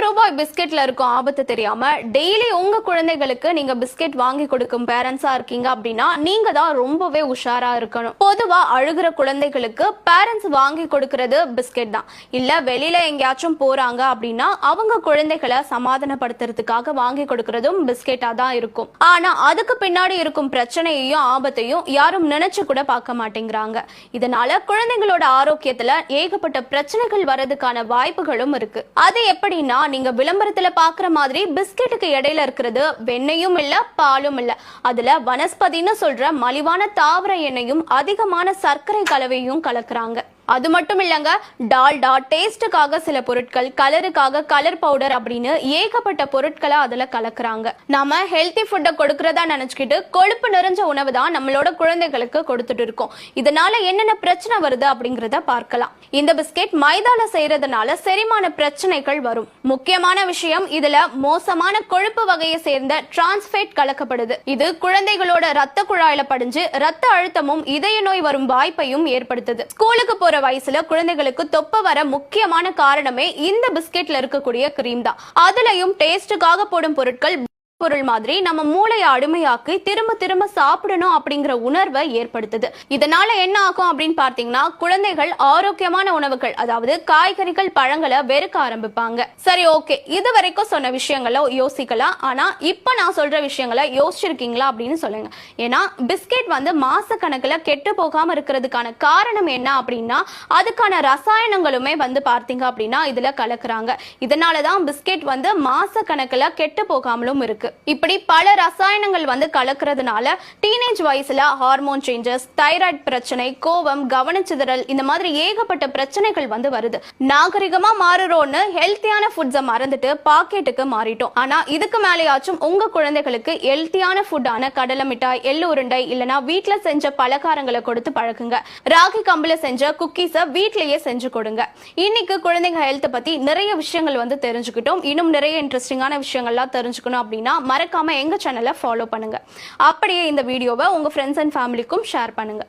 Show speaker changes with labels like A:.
A: ரூபாய் பிஸ்கெட்ல இருக்கும் ஆபத்து தெரியாம டெய்லி உங்க குழந்தைகளுக்கு நீங்க பிஸ்கெட் வாங்கி கொடுக்கும் பேரண்ட்ஸா இருக்கீங்க அப்படின்னா நீங்க தான் ரொம்பவே உஷாரா இருக்கணும். பொதுவா அழுகிற குழந்தைகளுக்கு பேரண்ட்ஸ் வாங்கி கொடுக்கறது பிஸ்கெட் தான். இல்ல வெளியில எங்கேயாச்சும் போறாங்க அப்படின்னா அவங்க குழந்தைகளை சமாதானப்படுத்துறதுக்காக வாங்கி கொடுக்கறதும் பிஸ்கெட்டா தான் இருக்கும். ஆனா அதுக்கு பின்னாடி இருக்கும் பிரச்சனையையும் ஆபத்தையும் யாரும் நினைச்சு கூட பார்க்க மாட்டேங்கிறாங்க. இதனால குழந்தைகளோட ஆரோக்கியத்துல ஏகப்பட்ட பிரச்சனைகள் வரதுக்கான வாய்ப்புகளும் இருக்கு. அது எப்படின்னா, நீங்க விளம்பரத்துல பாக்குற மாதிரி பிஸ்கெட்டுக்கு இடையில இருக்கிறது வெண்ணையும் இல்ல பாலும் இல்ல, அதுல வனஸ்பதினு சொல்ற மலிவான தாவர எண்ணெயும் அதிகமான சர்க்கரை கலவையும் கலக்குறாங்க. அது மட்டும் இல்லங்க, டால்டா, டேஸ்டுக்காக சில பொருட்கள், கலருக்காக கலர் பவுடர் அப்படின்னு ஏகப்பட்ட பொருட்களை அதுல கலக்குறாங்க. நாம ஹெல்தி ஃபுட்டை கொடுக்கறதா நினைச்சுக்கிட்டு கொழுப்பு நிறைஞ்ச உணவு தான் நம்மளோட குழந்தைகளுக்கு கொடுத்துட்டு இருக்கோம். இதனால என்னென்ன பிரச்சனை வருது அப்படிங்கறத பார்க்கலாம். இந்த பிஸ்கெட் மைதால செய்யறதுனால செரிமான பிரச்சனைகள் வரும். முக்கியமான விஷயம், இதுல மோசமான கொழுப்பு வகையை சேர்ந்த டிரான்ஸ்ஃபேட் கலக்கப்படுது. இது குழந்தைகளோட ரத்த குழாயில படிஞ்சு ரத்த அழுத்தமும் இதய நோய் வரும் வாய்ப்பையும் ஏற்படுத்துது. ஸ்கூலுக்கு போற வயசுல குழந்தைகளுக்கு தொப்ப வர முக்கியமான காரணமே இந்த பிஸ்கெட்ல இருக்கக்கூடிய கிரீம் தான். அதுலயும் டேஸ்டுக்காக போடும் பொருட்கள் பொருள் மாதிரி நம்ம மூளையை அடிமையாக்கி திரும்ப திரும்ப சாப்பிடணும் அப்படிங்கிற உணர்வை ஏற்படுத்துது. இதனால என்ன ஆகும் அப்படின்னு பார்த்தீங்கன்னா, குழந்தைகள் ஆரோக்கியமான உணவுகள், அதாவது காய்கறிகள், பழங்களை வெறுக்க ஆரம்பிப்பாங்க. சரி, ஓகே, இது வரைக்கும் சொன்ன விஷயங்களை யோசிக்கலாம். ஆனா இப்ப நான் சொல்ற விஷயங்களை யோசிச்சிருக்கீங்களா அப்படின்னு சொல்லுங்க. ஏன்னா பிஸ்கெட் மாச கணக்குல கெட்டு போகாம இருக்கிறதுக்கான காரணம் என்ன அப்படின்னா, அதுக்கான ரசாயனங்களுமே பார்த்தீங்க அப்படின்னா இதுல கலக்குறாங்க. இதனாலதான் பிஸ்கெட் மாச கணக்குல கெட்டு போகாமலும் இருக்கு. இப்படி பல ரசாயனங்கள் கலக்கிறதுனால டீனேஜ் வயசுல ஹார்மோன் சேஞ்சஸ், தைராய்டு பிரச்சனை, கோபம், கவனச்சிதறல், இந்த மாதிரி ஏகப்பட்ட பிரச்சனைகள் வருது. நாகரிகமா மாறுறோன்னு ஹெல்த்தியான ஃபுட்ஸை மறந்துட்டு பாக்கெட்டுக்கு மாறிட்டோம். ஆனா இதுக்கு மேலேயாச்சும் உங்க குழந்தைகளுக்கு ஹெல்த்தியான ஃபுட்டான கடலை மிட்டாய், எள்ளு உருண்டை, இல்லனா வீட்டுல செஞ்ச பலகாரங்களை கொடுத்து பழக்குங்க. ராகி கம்புல செஞ்ச குக்கீஸை வீட்லயே செஞ்சு கொடுங்க. இன்னைக்கு குழந்தைங்க ஹெல்த் பத்தி நிறைய விஷயங்கள் தெரிஞ்சுக்கிட்டோம். இன்னும் நிறைய இன்ட்ரெஸ்டிங்கான விஷயங்கள்லாம் தெரிஞ்சுக்கணும் அப்படின்னா மறக்காம எங்க சேனலை ஃபாலோ பண்ணுங்க. அப்படியே இந்த வீடியோவை உங்க ஃப்ரெண்ட்ஸ் அண்ட் ஃபேமிலிக்கும் ஷேர் பண்ணுங்க.